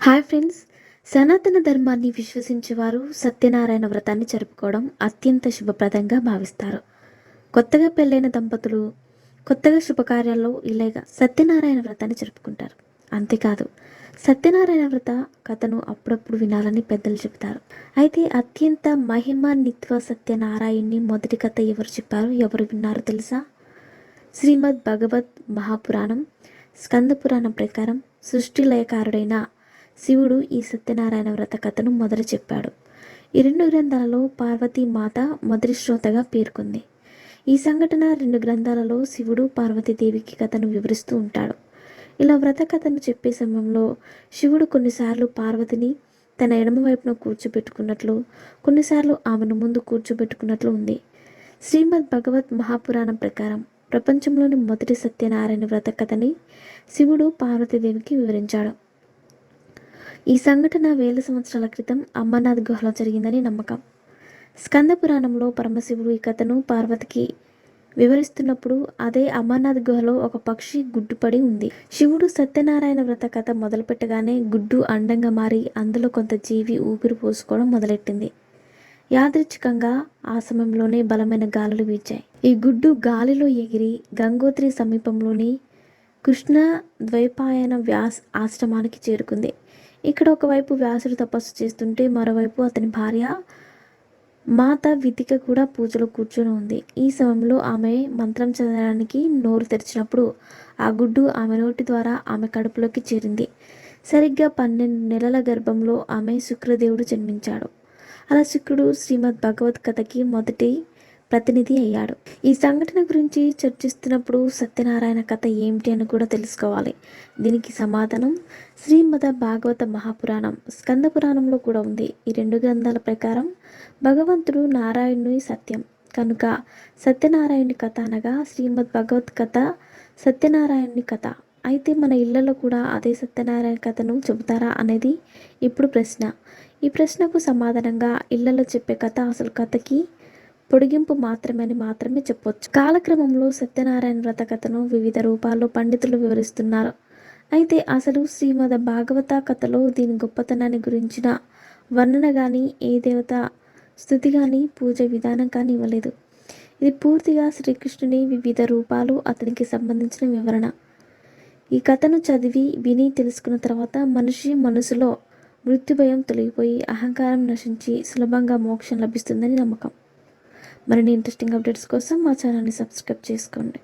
Hi friends. సనాతన ధర్మాన్ని విశ్వసించేవారు సత్యనారాయణ వ్రతాన్ని జరుపుకోవడం అత్యంత శుభప్రదంగా భావిస్తారు. కొత్తగా పెళ్ళైన దంపతులు కొత్తగా శుభకార్యాల్లో ఇలాగా సత్యనారాయణ వ్రతాన్ని జరుపుకుంటారు. అంతేకాదు, సత్యనారాయణ వ్రత కథను అప్పుడప్పుడు వినాలని పెద్దలు చెబుతారు. అయితే అత్యంత మహిమాన్విత సత్యనారాయణ్ణి మొదటి కథ ఎవరు చెప్పారు, ఎవరు విన్నారో తెలుసా? శ్రీమద్ భగవత్ మహాపురాణం స్కంద పురాణం ప్రకారం సృష్టి లయకారుడైన శివుడు ఈ సత్యనారాయణ వ్రత కథను మొదలు చెప్పాడు. ఈ రెండు గ్రంథాలలో పార్వతీ మాత మొదటి శ్రోతగా పేర్కొంది. ఈ సంఘటన రెండు గ్రంథాలలో శివుడు పార్వతీదేవికి కథను వివరిస్తూ ఉంటాడు. ఇలా వ్రత కథను చెప్పే సమయంలో శివుడు కొన్నిసార్లు పార్వతిని తన ఎడమ వైపున కూర్చోబెట్టుకున్నట్లు, కొన్నిసార్లు ఆమెను ముందు కూర్చోబెట్టుకున్నట్లు ఉంది. శ్రీమద్ భగవత్ మహాపురాణం ప్రకారం ప్రపంచంలోని మొదటి సత్యనారాయణ వ్రత కథని శివుడు పార్వతీదేవికి వివరించాడు. ఈ సంఘటన వేల సంవత్సరాల క్రితం అమర్నాథ్ గుహలో జరిగిందని నమ్మకం. స్కంద పురాణంలో పరమశివుడు ఈ కథను పార్వతికి వివరిస్తున్నప్పుడు అదే అమర్నాథ్ గుహలో ఒక పక్షి గుడ్డుపడి ఉంది. శివుడు సత్యనారాయణ వ్రత కథ మొదలుపెట్టగానే గుడ్డు అండంగా మారి అందులో కొంత జీవి ఊపిరి పోసుకోవడం మొదలెట్టింది. యాదృచ్ఛికంగా ఆ సమయంలోనే బలమైన గాలులు వీచాయి. ఈ గుడ్డు గాలిలో ఎగిరి గంగోత్రి సమీపంలోని కృష్ణ ద్వైపాయన వ్యాస్ ఆశ్రమానికి చేరుకుంది. ఇక్కడ ఒకవైపు వ్యాసుడు తపస్సు చేస్తుంటే మరోవైపు అతని భార్య మాత వితిక కూడా పూజలో కూర్చొని ఉంది. ఈ సమయంలో ఆమె మంత్రం చదవడానికి నోరు తెరిచినప్పుడు ఆ గుడ్డు ఆమె నోటి ద్వారా ఆమె కడుపులోకి చేరింది. సరిగ్గా 12 నెలల గర్భంలో ఆమె శుక్రదేవుడు జన్మించాడు. అలా శుక్రుడు శ్రీమద్ భగవత్ కథకి మొదటి ప్రతినిధి అయ్యాడు. ఈ సంఘటన గురించి చర్చిస్తున్నప్పుడు సత్యనారాయణ కథ ఏమిటి అని కూడా తెలుసుకోవాలి. దీనికి సమాధానం శ్రీమద భాగవత మహాపురాణం స్కంద పురాణంలో కూడా ఉంది. ఈ రెండు గ్రంథాల ప్రకారం భగవంతుడు నారాయణుని సత్యం కనుక సత్యనారాయణుని కథ అనగా శ్రీమద్ భగవత్ కథ సత్యనారాయణుని కథ. అయితే మన ఇళ్లలో కూడా అదే సత్యనారాయణ కథను చెబుతారా అనేది ఇప్పుడు ప్రశ్న. ఈ ప్రశ్నకు సమాధానంగా ఇళ్లలో చెప్పే కథ అసలు కథకి పొడిగింపు మాత్రమే చెప్పొచ్చు. కాలక్రమంలో సత్యనారాయణ వ్రత కథను వివిధ రూపాల్లో పండితులు వివరిస్తున్నారు. అయితే అసలు శ్రీమద భాగవత కథలో దీని గొప్పతనాన్ని గురించిన వర్ణన కానీ, ఏ దేవత స్థుతి కానీ, పూజ విధానం కానీ ఇవ్వలేదు. ఇది పూర్తిగా శ్రీకృష్ణుని వివిధ రూపాలు, అతనికి సంబంధించిన వివరణ. ఈ కథను చదివి విని తెలుసుకున్న తర్వాత మనిషి మనసులో మృత్యుభయం తొలగిపోయి అహంకారం నశించి సులభంగా మోక్షం లభిస్తుందని నమ్మకం. మరిన్ని ఇంట్రెస్టింగ్ అప్డేట్స్ కోసం మా ఛానల్ని సబ్స్క్రైబ్ చేసుకోండి.